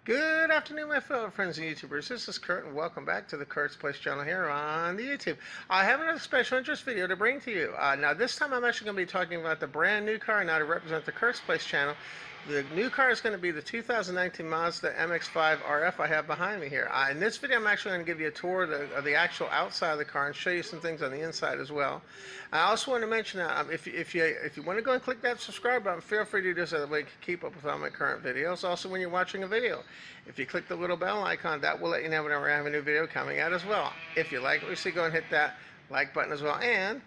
Good afternoon, my fellow friends and YouTubers. This is Kurt, and welcome back to the Kurt's Place channel here on the YouTube. I have another special interest video to bring to you. Now, this time I'm actually going to be talking about the brand new car now to represent the Kurt's Place channel. The new car is going to be the 2019 Mazda MX5 RF I have behind me here. In this video, I'm actually going to give you a tour of the actual outside of the car and show you some things on the inside as well. I also want to mention if you want to go and click that subscribe button, feel free to do so that way you can keep up with all my current videos. Also, when you're watching a video, if you click the little bell icon, that will let you know whenever I have a new video coming out as well. If you like what you see, go and hit that like button as well. And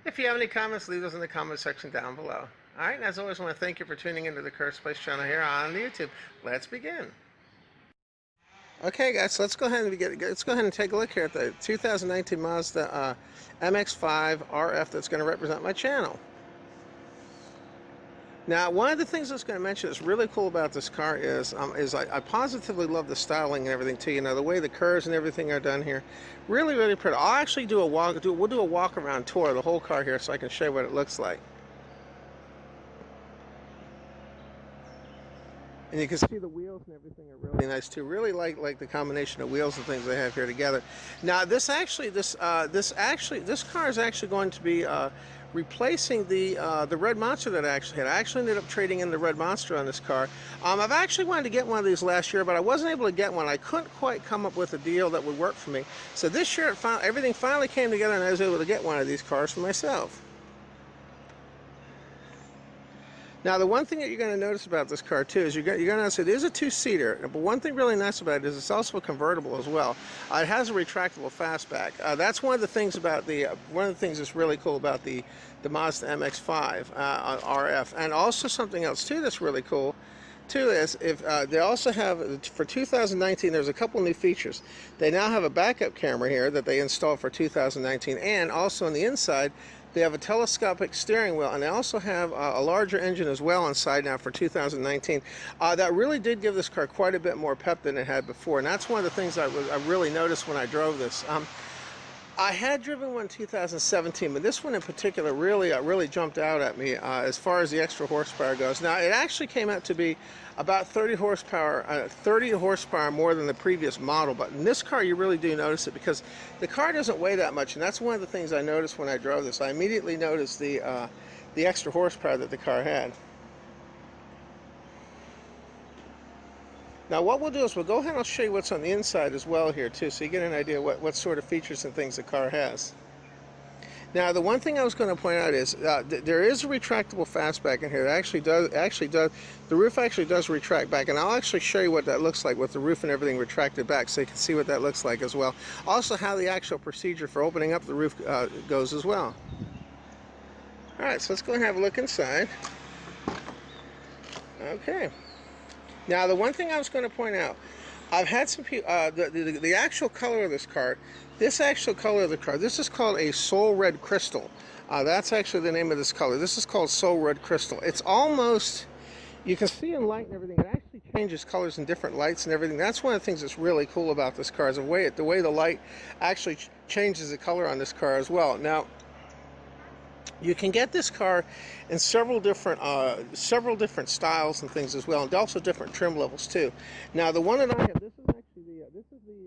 if you have any comments, leave those in the comment section down below. Alright, and as always, I want to thank you for tuning into the Kurt's Place channel here on the YouTube. Let's begin. Okay, guys, so let's go ahead and take a look here at the 2019 Mazda MX5 RF that's going to represent my channel. Now, one of the things I was going to mention that's really cool about this car is I positively love the styling and everything too. You know, the way the curves and everything are done here, really, really pretty. I'll actually we'll do a walk around tour of the whole car here so I can show you what it looks like. And you can see the wheels and everything are really nice too. Really like the combination of wheels and things they have here together. Now this car is actually going to be replacing the red Monster that I actually had. I actually ended up trading in the red Monster on this car. I've actually wanted to get one of these last year, but I wasn't able to get one. I couldn't quite come up with a deal that would work for me. So this year everything finally came together and I was able to get one of these cars for myself. Now, the one thing that you're going to notice about this car too is you're going to notice it is a two-seater, but one thing really nice about it is it's also a convertible as well. It has a retractable fastback. That's one of the things about that's really cool about the Mazda MX5 RF, and also something else too that's really cool too is they also have for 2019. There's a couple new features. They now have a backup camera here that they installed for 2019, and also on the inside they have a telescopic steering wheel, and they also have a larger engine as well inside now for 2019. That really did give this car quite a bit more pep than it had before, and that's one of the things I really noticed when I drove this. I had driven one in 2017, but this one in particular really jumped out at me as far as the extra horsepower goes. Now, it actually came out to be about 30 horsepower more than the previous model, but in this car you really do notice it because the car doesn't weigh that much, and that's one of the things I noticed when I drove this. I immediately noticed the extra horsepower that the car had. Now what we'll do is we'll go ahead and I'll show you what's on the inside as well here too, so you get an idea what sort of features and things the car has. Now the one thing I was going to point out is there is a retractable fastback in here that the roof actually does retract back, and I'll actually show you what that looks like with the roof and everything retracted back so you can see what that looks like as well. Also how the actual procedure for opening up the roof goes as well. Alright, so let's go and have a look inside. Okay. Now, the one thing I was going to point out, I've had some people, the actual color of this car, this is called a Soul Red Crystal. That's actually the name of this color. This is called Soul Red Crystal. It's almost, you can see in light and everything, it actually changes colors in different lights and everything. That's one of the things that's really cool about this car, is the way the light actually changes the color on this car as well. Now, you can get this car in several different styles and things as well, and also different trim levels too. Now, the one that I have, this is actually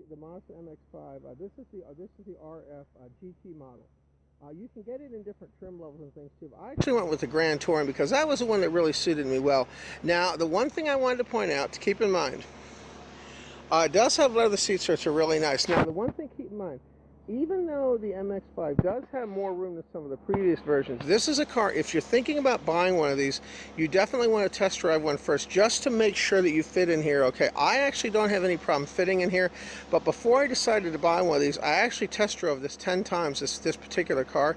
the Mazda MX5. This is the RF GT model. You can get it in different trim levels and things too. I actually went with the Grand Touring because that was the one that really suited me well. Now, the one thing I wanted to point out to keep in mind, it does have leather seats which are really nice. Now, the one thing to keep in mind, even though the MX5 does have more room than some of the previous versions, this is a car, if you're thinking about buying one of these, you definitely want to test drive one first just to make sure that you fit in here. Okay, I actually don't have any problem fitting in here, but before I decided to buy one of these, I actually test drove this 10 times, this particular car.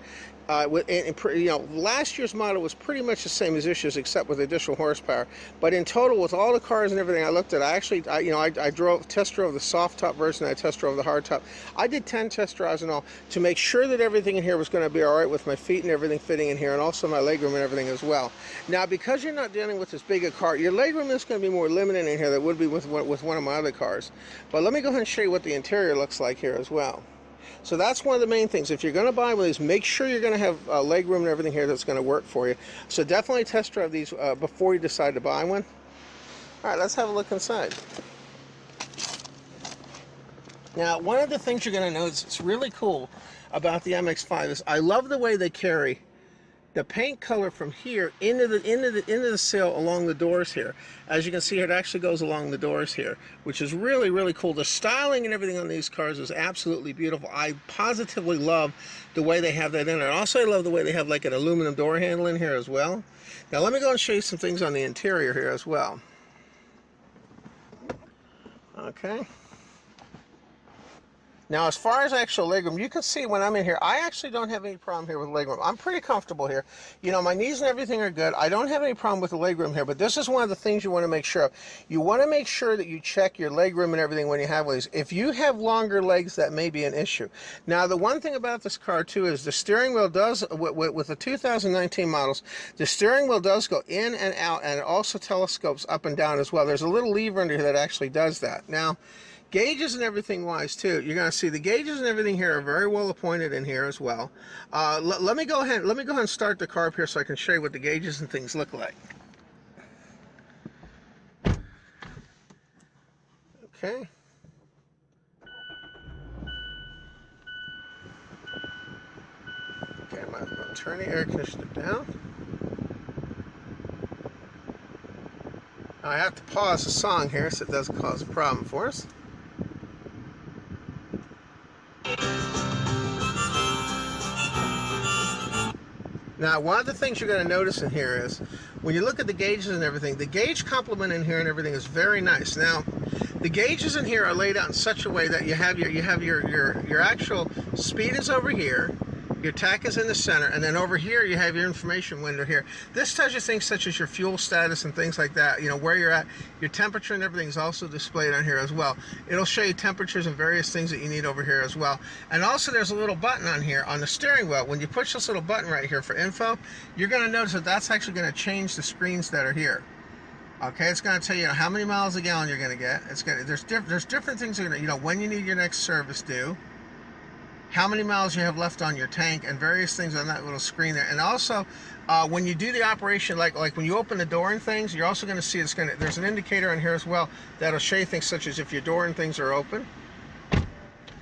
Last year's model was pretty much the same as this year's except with additional horsepower. But in total, with all the cars and everything I looked at, I test drove the soft top version. I test drove the hard top. I did 10 test drives and all to make sure that everything in here was going to be all right with my feet and everything fitting in here, and also my legroom and everything as well. Now, because you're not dealing with this big a car, your legroom is going to be more limited in here than it would be with one of my other cars. But let me go ahead and show you what the interior looks like here as well. So that's one of the main things. If you're going to buy one of these, make sure you're going to have leg room and everything here that's going to work for you. So definitely test drive these before you decide to buy one. All right, let's have a look inside. Now, one of the things you're going to notice that's really cool about the MX5 is I love the way they carry the paint color from here into the sill along the doors here. As you can see here, it actually goes along the doors here, which is really, really cool. The styling and everything on these cars is absolutely beautiful. I positively love the way they have that in there. Also, I love the way they have like an aluminum door handle in here as well. Now, let me go and show you some things on the interior here as well. Okay. Now, as far as actual legroom, you can see when I'm in here, I actually don't have any problem here with legroom. I'm pretty comfortable here. You know, my knees and everything are good. I don't have any problem with the legroom here, but this is one of the things you want to make sure of. You want to make sure that you check your legroom and everything when you have one of these. If you have longer legs, that may be an issue. Now, the one thing about this car, too, is the steering wheel does, with the 2019 models, the steering wheel does go in and out, and it also telescopes up and down as well. There's a little lever under here that actually does that. Now, gauges and everything wise too, you're going to see the gauges and everything here are very well appointed in here as well. Let me go ahead and start the car up here so I can show you what the gauges and things look like. Okay. Okay, I'm going to turn the air conditioner down. Now I have to pause the song here so it doesn't cause a problem for us. Now, one of the things you're going to notice in here is when you look at the gauges and everything, the gauge complement in here and everything is very nice. Now, the gauges in here are laid out in such a way that you have your actual speed is over here, your tach is in the center, and then over here you have your information window here. This tells you things such as your fuel status and things like that, you know, where you're at. Your temperature and everything is also displayed on here as well. It'll show you temperatures and various things that you need over here as well. And also there's a little button on here on the steering wheel. When you push this little button right here for info, you're going to notice that that's actually going to change the screens that are here. Okay, it's going to tell you how many miles a gallon you're going to get. It's going to, there's different things that are going to, you know, when you need your next service due, how many miles you have left on your tank, and various things on that little screen there. And also, when you do the operation, like when you open the door and things, you're also going to see there's an indicator on here as well that'll show you things such as if your door and things are open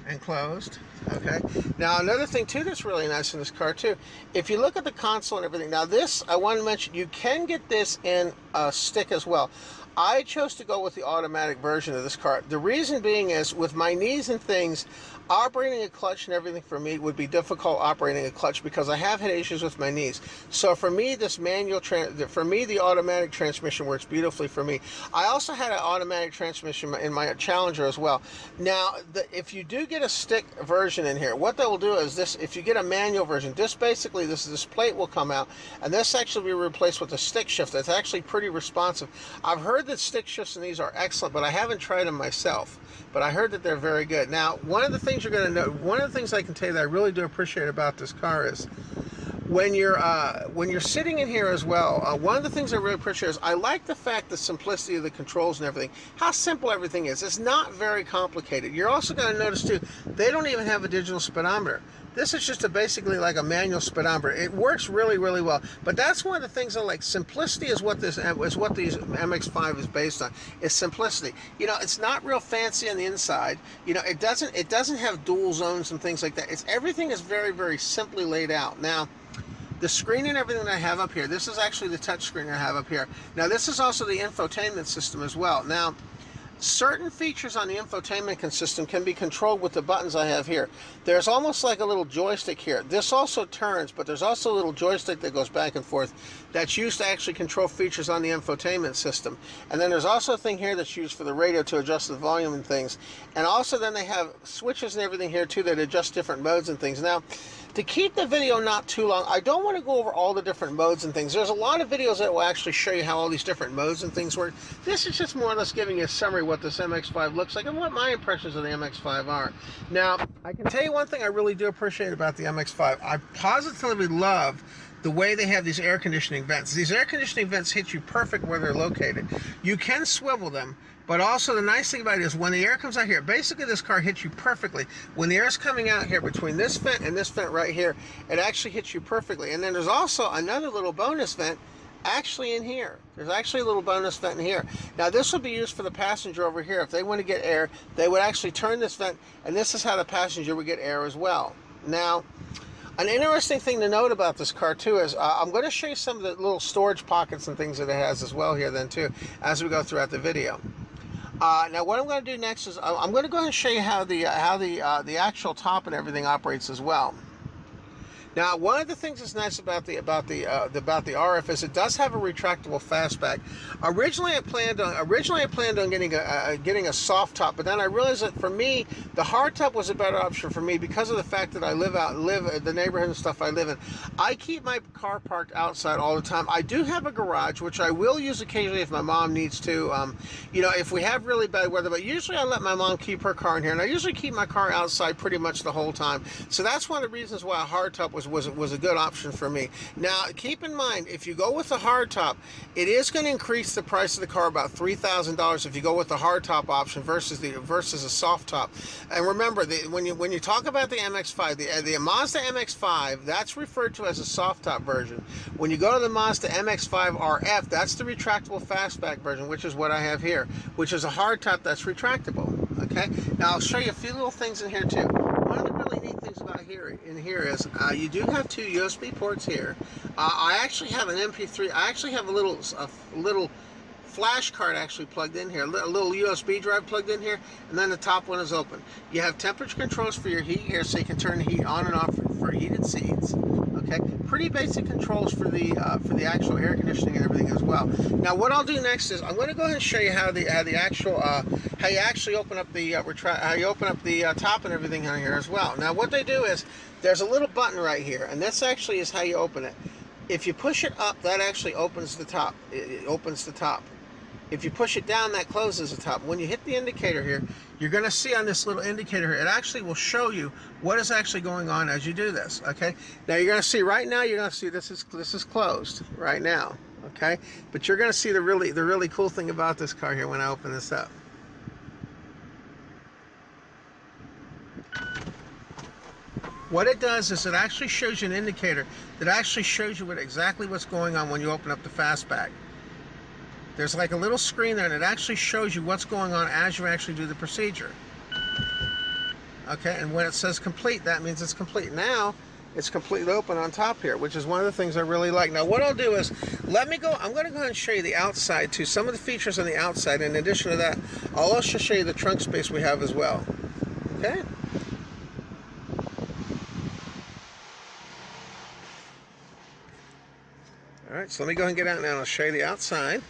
and closed. Okay. Now, another thing too that's really nice in this car too, if you look at the console and everything, now this, I want to mention, you can get this in a stick as well. I chose to go with the automatic version of this car. The reason being is, with my knees and things, operating a clutch and everything for me would be difficult operating a clutch because I have had issues with my knees. So for me, this the automatic transmission works beautifully for me. I also had an automatic transmission in my Challenger as well. Now, if you do get a stick version in here, what that will do is this: if you get a manual version, this plate will come out, and this actually will be replaced with a stick shift. That's actually pretty responsive. I've heard that stick shifts in these are excellent, but I haven't tried them myself. But I heard that they're very good. Now, one of the things you're going to know, one of the things I can tell you that I really do appreciate about this car is when you're sitting in here as well, one of the things I really appreciate is I like the fact, the simplicity of the controls and everything, how simple everything is. It's not very complicated. You're also going to notice too, they don't even have a digital speedometer. This is just basically like a manual speedometer. It works really, really well. But that's one of the things I like. Simplicity is what these MX5 is based on. Is simplicity. You know, it's not real fancy on the inside. You know, it doesn't have dual zones and things like that. Everything is very, very simply laid out. Now, the screen and everything that I have up here, this is actually the touch screen I have up here. Now, this is also the infotainment system as well. Now, certain features on the infotainment system can be controlled with the buttons I have here. There's almost like a little joystick here. This also turns, but there's also a little joystick that goes back and forth that's used to actually control features on the infotainment system. And then there's also a thing here that's used for the radio to adjust the volume and things. And also then they have switches and everything here too that adjust different modes and things. Now, to keep the video not too long, I don't want to go over all the different modes and things. There's a lot of videos that will actually show you how all these different modes and things work. This is just more or less giving you a summary of what this MX5 looks like and what my impressions of the MX5 are. Now, I can tell you one thing I really do appreciate about the MX5. I positively love the way they have these air conditioning vents. These air conditioning vents hit you perfect where they're located. You can swivel them, but also the nice thing about it is when the air comes out here, basically this car hits you perfectly. When the air is coming out here between this vent and this vent right here, it actually hits you perfectly. And then there's also another little bonus vent actually in here. There's actually a little bonus vent in here. Now this would be used for the passenger over here. If they want to get air, they would actually turn this vent, and this is how the passenger would get air as well. Now, an interesting thing to note about this car too is I'm going to show you some of the little storage pockets and things that it has as well here then too, as we go throughout the video. Now what I'm going to do next is I'm going to go ahead and show you how the actual top and everything operates as well. Now, one of the things that's nice about the RF is it does have a retractable fastback. Originally, I planned on getting a soft top, but then I realized that for me, the hard top was a better option for me because of the fact that I live the neighborhood and stuff I live in. I keep my car parked outside all the time. I do have a garage, which I will use occasionally if my mom needs to. You know, if we have really bad weather, but usually I let my mom keep her car in here, and I usually keep my car outside pretty much the whole time. So that's one of the reasons why a hard top was a good option for me. Now, keep in mind, if you go with the hard top, it is going to increase the price of the car about $3,000 if you go with the hard top option versus a soft top. And remember, when you talk about the MX5, the Mazda MX5, that's referred to as a soft top version. When you go to the Mazda MX5 RF, that's the retractable fastback version, which is what I have here, which is a hard top that's retractable. Okay. Now I'll show you a few little things in here too. One of the really neat things about here is you do have two USB ports here. I actually have an MP3. I actually have a little flash card actually plugged in here, a little USB drive plugged in here, and then the top one is open. You have temperature controls for your heat here, so you can turn the heat on and off for heated seats. Okay, pretty basic controls for the actual air conditioning and everything as well. Now, what I'll do next is I'm going to go ahead and show you how you actually open up the top and everything on here as well. Now, what they do is there's a little button right here, and this actually is how you open it. If you push it up, that actually opens the top. It opens the top. If you push it down, that closes the top. When you hit the indicator here, you're going to see on this little indicator here, it actually will show you what is actually going on as you do this. Okay. Now you're going to see right now. You're going to see this is closed right now. Okay. But you're going to see the really cool thing about this car here when I open this up. What it does is it actually shows you an indicator that actually shows you exactly what's going on when you open up the fastback. There's like a little screen there, and it actually shows you what's going on as you actually do the procedure. Okay, and when it says complete, that means it's complete. Now, it's completely open on top here, which is one of the things I really like. Now, what I'll do is, I'm going to go ahead and show you the outside too. Some of the features on the outside. In addition to that, I'll also show you the trunk space we have as well. Okay. All right, so let me go ahead and get out now, and I'll show you the outside.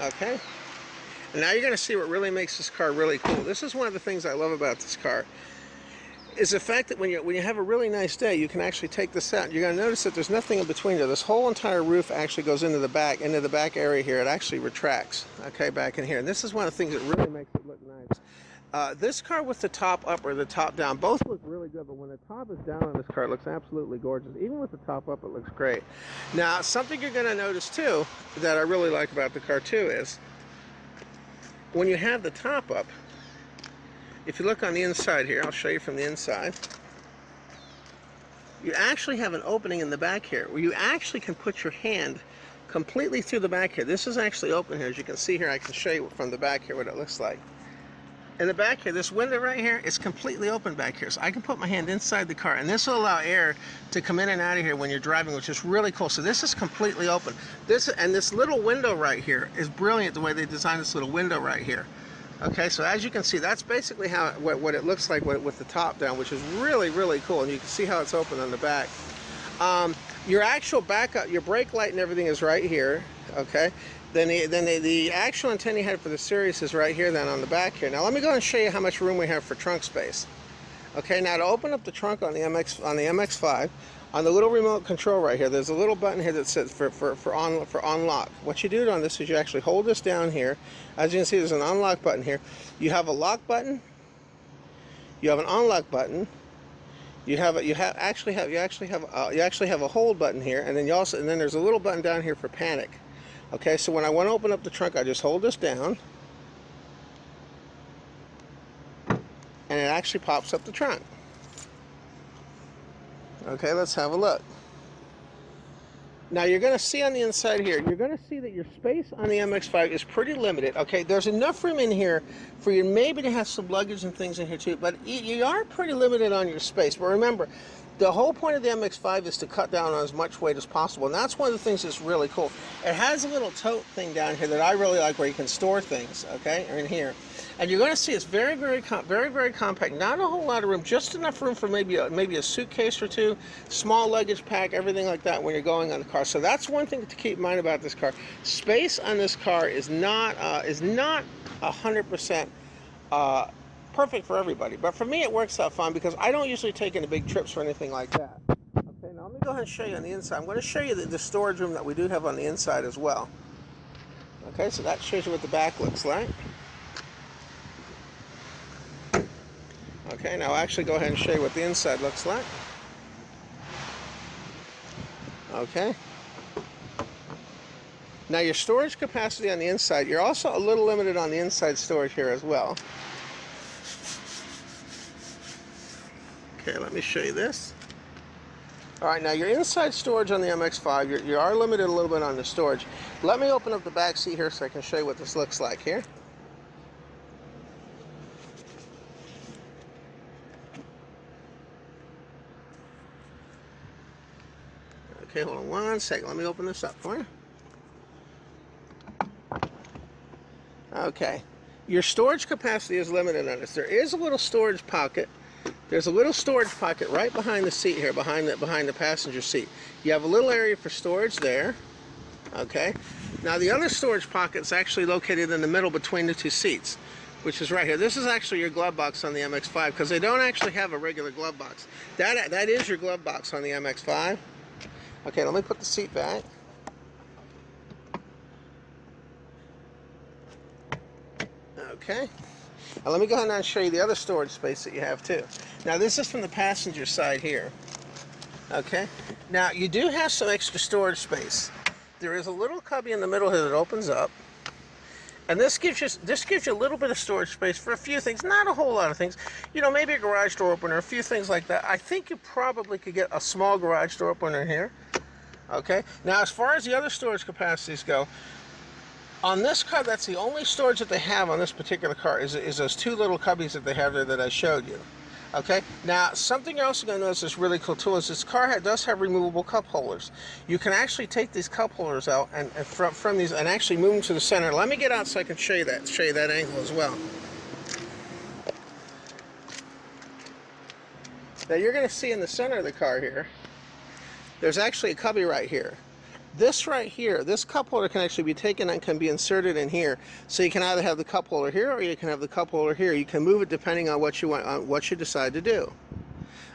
Okay, and now you're going to see what really makes this car really cool. This is one of the things I love about this car, is the fact that when you have a really nice day, you can actually take this out. You're going to notice that there's nothing in between there. This whole entire roof actually goes into the back area here. It actually retracts, okay, back in here. And this is one of the things that really makes it look nice. This car with the top up or the top down, both look really good, but when the top is down on this car, it looks absolutely gorgeous. Even with the top up, it looks great. Now, something you're going to notice too that I really like about the car too is when you have the top up, if you look on the inside here, I'll show you from the inside, you actually have an opening in the back here where you actually can put your hand completely through the back here. This is actually open here. As you can see here, I can show you from the back here what it looks like. In the back here, this window right here is completely open back here. So I can put my hand inside the car, and this will allow air to come in and out of here when you're driving, which is really cool. So this is completely open. This little window right here is brilliant, the way they designed this little window right here. Okay, so as you can see, that's basically how what it looks like with the top down, which is really cool. And you can see how it's open on the back. Your actual backup, your brake light and everything is right here. Okay. Then the actual antenna you had for the Sirius is right here then on the back here. Now let me go and show you how much room we have for trunk space. Okay, now to open up the trunk on the MX5, on the little remote control right here, there's a little button here that says for unlock. What you do on this is you actually hold this down here. As you can see, there's an unlock button here. You have a lock button. You have an unlock button. You actually have a hold button here, and then there's a little button down here for panic. Okay, so when I want to open up the trunk, I just hold this down. and it actually pops up the trunk. Okay, let's have a look. Now you're going to see on the inside here, you're going to see that your space on the MX5 is pretty limited. Okay, there's enough room in here for you maybe to have some luggage and things in here too, but you are pretty limited on your space. But remember, the whole point of the MX5 is to cut down on as much weight as possible, and that's one of the things that's really cool. It has a little tote thing down here that I really like where you can store things, okay, or in here. And you're going to see it's very, very compact. Not a whole lot of room, just enough room for maybe a suitcase or two, small luggage pack, everything like that when you're going on the car. So that's one thing to keep in mind about this car. Space on this car is not 100% perfect for everybody, but for me it works out fine because I don't usually take any big trips or anything like that. Okay, now let me go ahead and show you on the inside. I'm going to show you the storage room that we do have on the inside as well. Okay, so that shows you what the back looks like. Okay, now I'll actually go ahead and show you what the inside looks like. Okay. Now your storage capacity on the inside, you're also a little limited on the inside storage here as well. Okay, let me show you this. Alright, now your inside storage on the MX5, you are limited a little bit on the storage. Let me open up the back seat here so I can show you what this looks like here. Okay, hold on one second. Let me open this up for you. Okay, your storage capacity is limited on this. There is a little storage pocket. There's a little storage pocket right behind the seat here, behind the passenger seat. You have a little area for storage there. Okay, now the other storage pocket is actually located in the middle between the two seats, which is right here. This is actually your glove box on the MX5 because they don't actually have a regular glove box. That is your glove box on the MX5. Okay, let me put the seat back. Okay. Now let me go ahead and show you the other storage space that you have too. Now this is from the passenger side here. Okay. Now you do have some extra storage space. There is a little cubby in the middle here that opens up. And this gives you a little bit of storage space for a few things, not a whole lot of things. You know, maybe a garage door opener, a few things like that. I think you probably could get a small garage door opener here. Okay. Now, as far as the other storage capacities go, on this car, that's the only storage that they have on this particular car is those two little cubbies that they have there that I showed you. Okay, now something you're also going to notice is really cool too is this car does have removable cup holders. You can actually take these cup holders out and from these and actually move them to the center. Let me get out so I can show you that angle as well. Now you're going to see in the center of the car here, there's actually a cubby right here. This right here, this cup holder can actually be taken and can be inserted in here. So you can either have the cup holder here or you can have the cup holder here. You can move it depending on what you want, what you decide to do.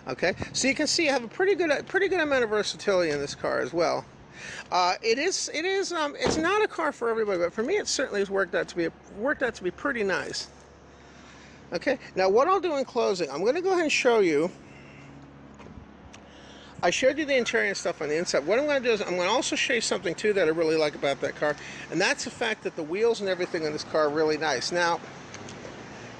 Okay, so you can see you have a pretty good amount of versatility in this car as well. It's not a car for everybody, but for me it certainly has worked out to be pretty nice. Okay, now what I'll do in closing, I'm going to go ahead and show you. I showed you the interior and stuff on the inside. What I'm going to do is I'm going to also show you something too that I really like about that car, and that's the fact that the wheels and everything on this car are really nice. Now,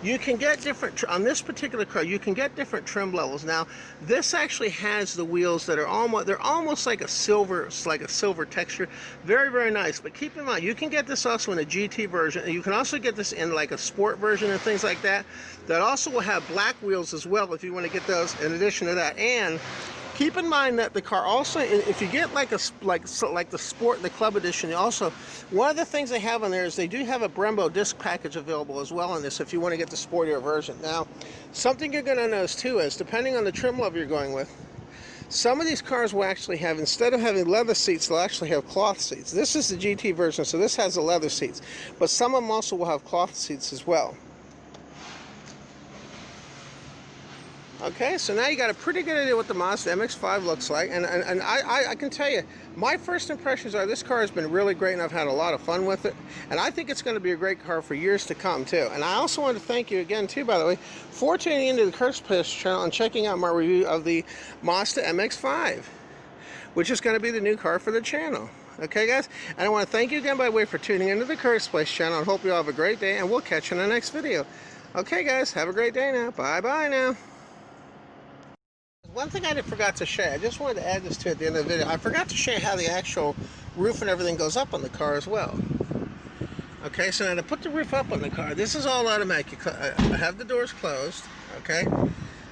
you can get different, on this particular car, you can get different trim levels. Now, this actually has the wheels that are almost like a silver texture. Very, very nice. But keep in mind, you can get this also in a GT version, and you can also get this in like a sport version and things like that. That also will have black wheels as well if you want to get those in addition to that. And keep in mind that the car also, if you get like the Sport and the Club Edition, also, one of the things they have on there is they do have a Brembo disc package available as well on this if you want to get the sportier version. Now, something you're going to notice too is, depending on the trim level you're going with, some of these cars will actually have, instead of having leather seats, they'll actually have cloth seats. This is the GT version, so this has the leather seats. But some of them also will have cloth seats as well. Okay, so now you got a pretty good idea what the Mazda MX5 looks like, and I can tell you, my first impressions are this car has been really great and I've had a lot of fun with it, and I think it's going to be a great car for years to come too. And I also want to thank you again too, by the way, for tuning into the Curse Place channel and checking out my review of the Mazda MX5, which is going to be the new car for the channel. Okay guys, and I want to thank you again by the way for tuning into the Curse Place channel, and hope you all have a great day, and we'll catch you in the next video. Okay, guys, have a great day now. Bye-bye now. One thing I forgot to show you, I just wanted to add this to at the end of the video. I forgot to show you how the actual roof and everything goes up on the car as well. Okay, so now to put the roof up on the car, this is all automatic. I have the doors closed, okay?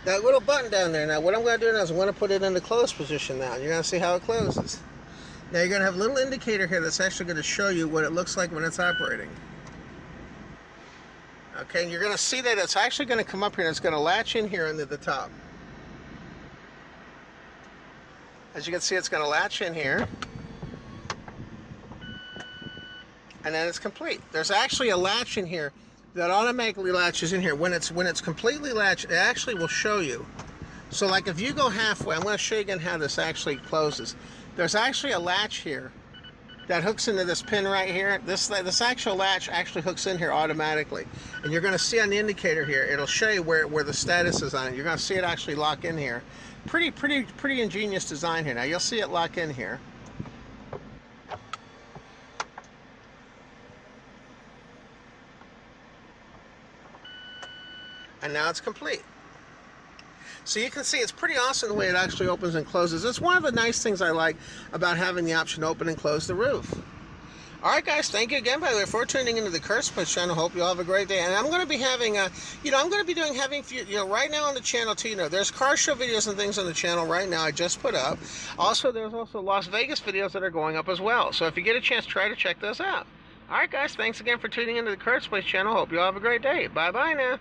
That little button down there, now what I'm going to do now is I'm going to put it in the closed position now. You're going to see how it closes. Now you're going to have a little indicator here that's actually going to show you what it looks like when it's operating. Okay, and you're going to see that it's actually going to come up here and it's going to latch in here into the top. As you can see, it's going to latch in here. And then it's complete. There's actually a latch in here that automatically latches in here. When it's completely latched, it actually will show you. So like if you go halfway, I'm going to show you again how this actually closes. There's actually a latch here that hooks into this pin right here. This actual latch actually hooks in here automatically. And you're going to see on the indicator here, it'll show you where the status is on it. You're going to see it actually lock in here. Pretty ingenious design here. Now you'll see it lock in here. And now it's complete. So you can see it's pretty awesome the way it actually opens and closes. It's one of the nice things I like about having the option to open and close the roof. Alright guys, thank you again by the way for tuning into the Curse Place channel. Hope you all have a great day. And I'm going to be having, I'm going to be having, right now on the channel too, there's car show videos and things on the channel right now I just put up. Also, there's also Las Vegas videos that are going up as well. So if you get a chance, try to check those out. Alright guys, thanks again for tuning into the Curse Place channel. Hope you all have a great day. Bye-bye now.